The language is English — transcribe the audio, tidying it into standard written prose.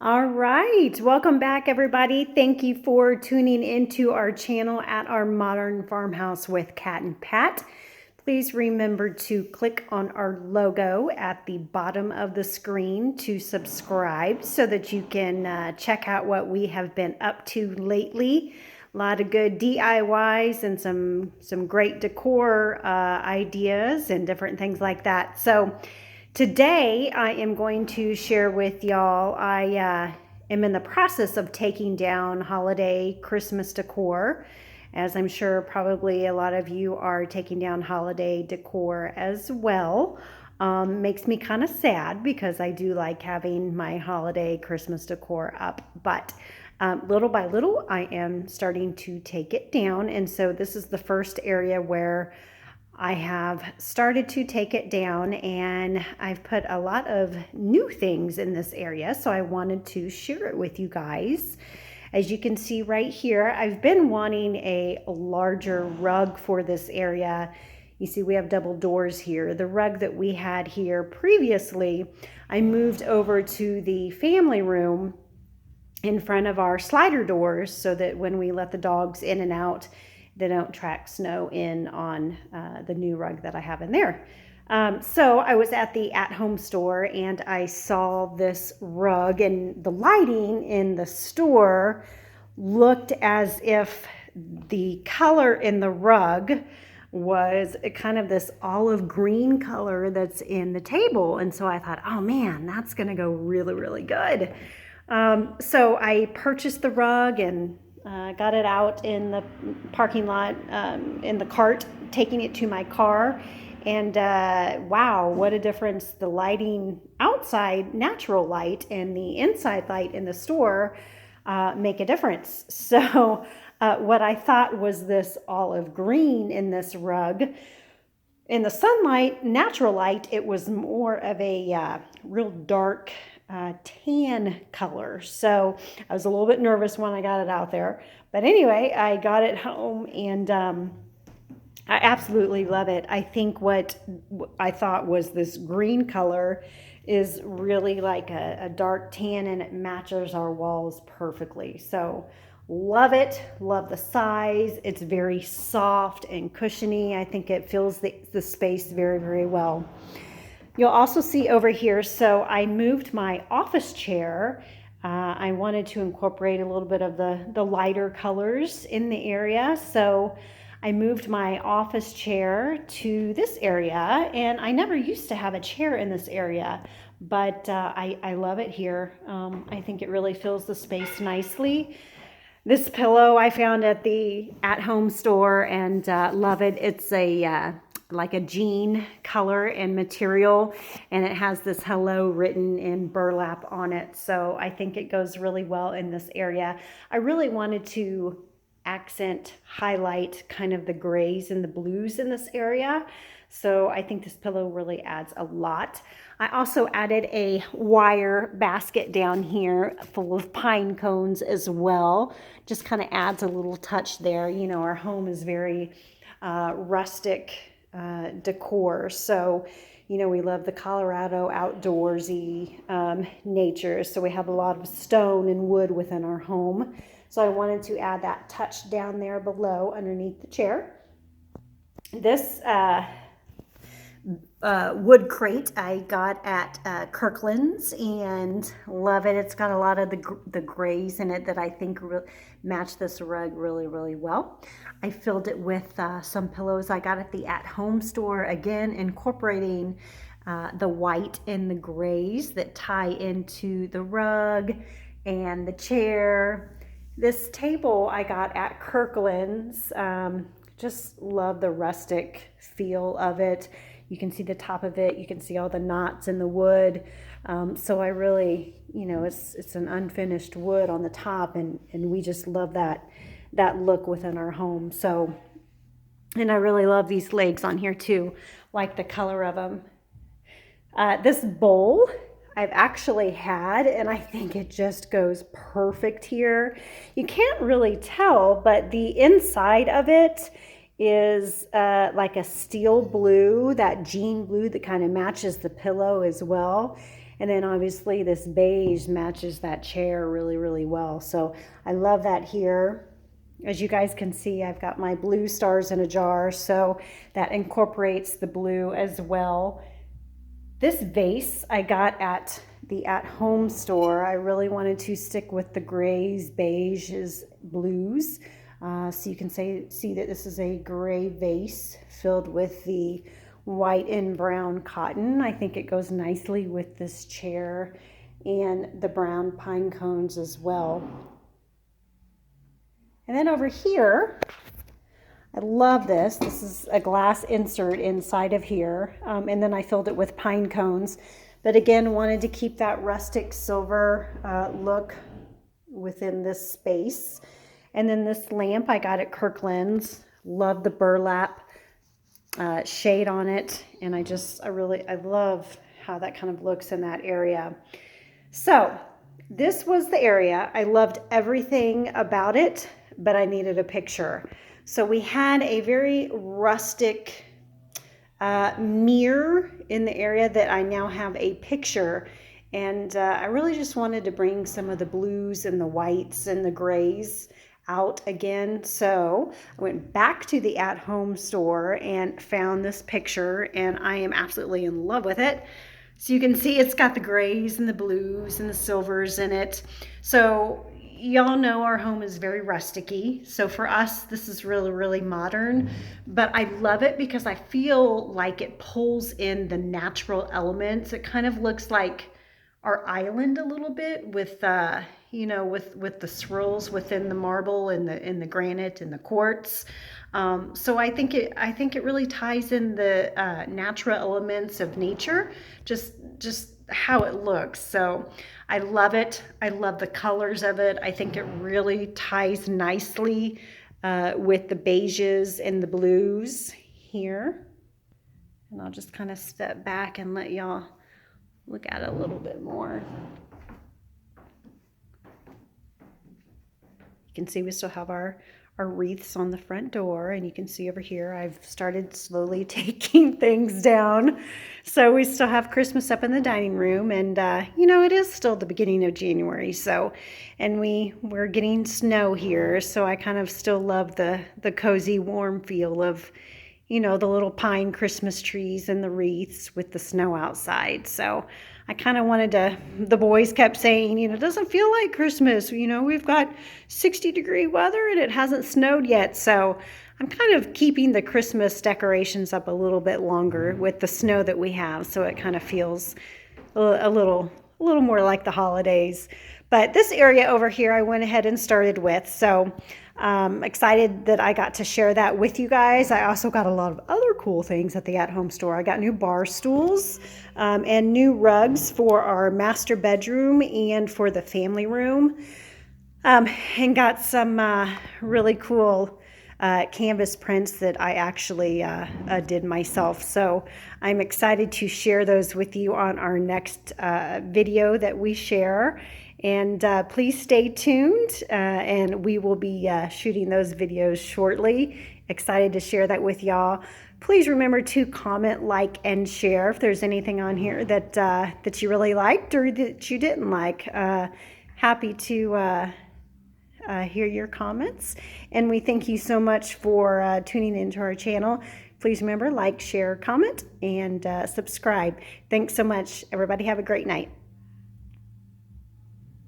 All right, welcome back everybody. Thank you for tuning into our channel at our Modern Farmhouse with Cat and Pat. Please remember to click on our logo at the bottom of the screen to subscribe so that you can check out what we have been up to lately. A lot of good DIYs and some great decor ideas and different things like that. So today, I am going to share with y'all, I am in the process of taking down holiday Christmas decor, as I'm sure probably a lot of you are taking down holiday decor as well. Makes me kind of sad because I do like having my holiday Christmas decor up, but little by little, I am starting to take it down. And so this is the first area where I have started to take it down, and I've put a lot of new things in this area, so I wanted to share it with you guys. As you can see right here, I've been wanting a larger rug for this area. You see we have double doors here. The rug that we had here previously, I moved over to the family room in front of our slider doors so that when we let the dogs in and out, they don't track snow in on the new rug that I have in there. So I was at the at-home store and I saw this rug, and the lighting in the store looked as if the color in the rug was kind of this olive green color that's in the table. And so I thought, oh man, that's gonna go really, really good. So I purchased the rug and got it out in the parking lot in the cart, taking it to my car. And wow, what a difference the lighting outside, natural light, and the inside light in the store make a difference. So what I thought was this olive green in this rug, in the sunlight, natural light, it was more of a real dark tan color. So I was a little bit nervous when I got it out there. But anyway, I got it home and I absolutely love it. I think what I thought was this green color is really like a dark tan, and it matches our walls perfectly. So love it. Love the size. It's very soft and cushiony. I think it fills the space very, very well. You'll also see over here, so I moved my office chair. I wanted to incorporate a little bit of the lighter colors in the area. So I moved my office chair to this area, and I never used to have a chair in this area, but I love it here. I think it really fills the space nicely. This pillow I found at the at-home store and love it. It's a like a jean color and material, and it has this hello written in burlap on it. So I think it goes really well in this area. I really wanted to accent, highlight kind of the grays and the blues in this area. So I think this pillow really adds a lot. I also added a wire basket down here full of pine cones as well. Just kind of adds a little touch there. You know, our home is very rustic decor. So, you know, we love the Colorado outdoorsy nature. So we have a lot of stone and wood within our home. So I wanted to add that touch down there below underneath the chair. This wood crate I got at Kirkland's and love it. It's got a lot of the grays in it that I think match this rug really, really well. I filled it with some pillows I got at the at-home store, again incorporating the white and the grays that tie into the rug and the chair. This table I got at Kirkland's. Just love the rustic feel of it. You can see the top of it. You can see all the knots in the wood. So I really, you know, it's an unfinished wood on the top, and we just love that look within our home. So, and I really love these legs on here too, like the color of them. This bowl I've actually had, and I think it just goes perfect here. You can't really tell, but the inside of it is like a steel blue, that jean blue that kind of matches the pillow as well. And then obviously this beige matches that chair really, really well. So I love that here. As you guys can see, I've got my blue stars in a jar, so that incorporates the blue as well. This vase I got at the at-home store. I really wanted to stick with the grays, beiges, blues. So you can see that this is a gray vase filled with the white and brown cotton. I think it goes nicely with this chair and the brown pine cones as well. And then over here, I love this. This is a glass insert inside of here. And then I filled it with pine cones. But again, wanted to keep that rustic silver look within this space. And then this lamp I got at Kirkland's. Love the burlap shade on it. And I love how that kind of looks in that area. So this was the area. I loved everything about it, but I needed a picture. So we had a very rustic mirror in the area that I now have a picture. And I really just wanted to bring some of the blues and the whites and the grays out again. So I went back to the at-home store and found this picture, and I am absolutely in love with it. So you can see it's got the grays and the blues and the silvers in it. So y'all know our home is very rustic-y. So for us, this is really, really modern, but I love it because I feel like it pulls in the natural elements. It kind of looks like our island a little bit with, you know, with the swirls within the marble and the granite and the quartz. So I think it really ties in the natural elements of nature, just how it looks. So I love it. I love the colors of it. I think it really ties nicely with the beiges and the blues here. And I'll just kind of step back and let y'all look at it a little bit more. You can see we still have our wreaths on the front door, and you can see over here I've started slowly taking things down. So we still have Christmas up in the dining room, and you know, it is still the beginning of January, so, and we're getting snow here, so I kind of still love the cozy warm feel of, you know, the little pine Christmas trees and the wreaths with the snow outside. So I kind of wanted to, the boys kept saying, you know, it doesn't feel like Christmas. You know, we've got 60-degree weather and it hasn't snowed yet. So I'm kind of keeping the Christmas decorations up a little bit longer with the snow that we have. So it kind of feels a little more like the holidays. But this area over here, I went ahead and started with. So excited that I got to share that with you guys. I also got a lot of other cool things at the at-home store. I got new bar stools and new rugs for our master bedroom and for the family room, and got some really cool canvas prints that I actually did myself. So I'm excited to share those with you on our next video that we share. And please stay tuned, and we will be shooting those videos shortly. Excited to share that with y'all. Please remember to comment, like, and share if there's anything on here that you really liked or that you didn't like. Happy to hear your comments. And we thank you so much for tuning into our channel. Please remember, like, share, comment, and subscribe. Thanks so much, everybody. Have a great night.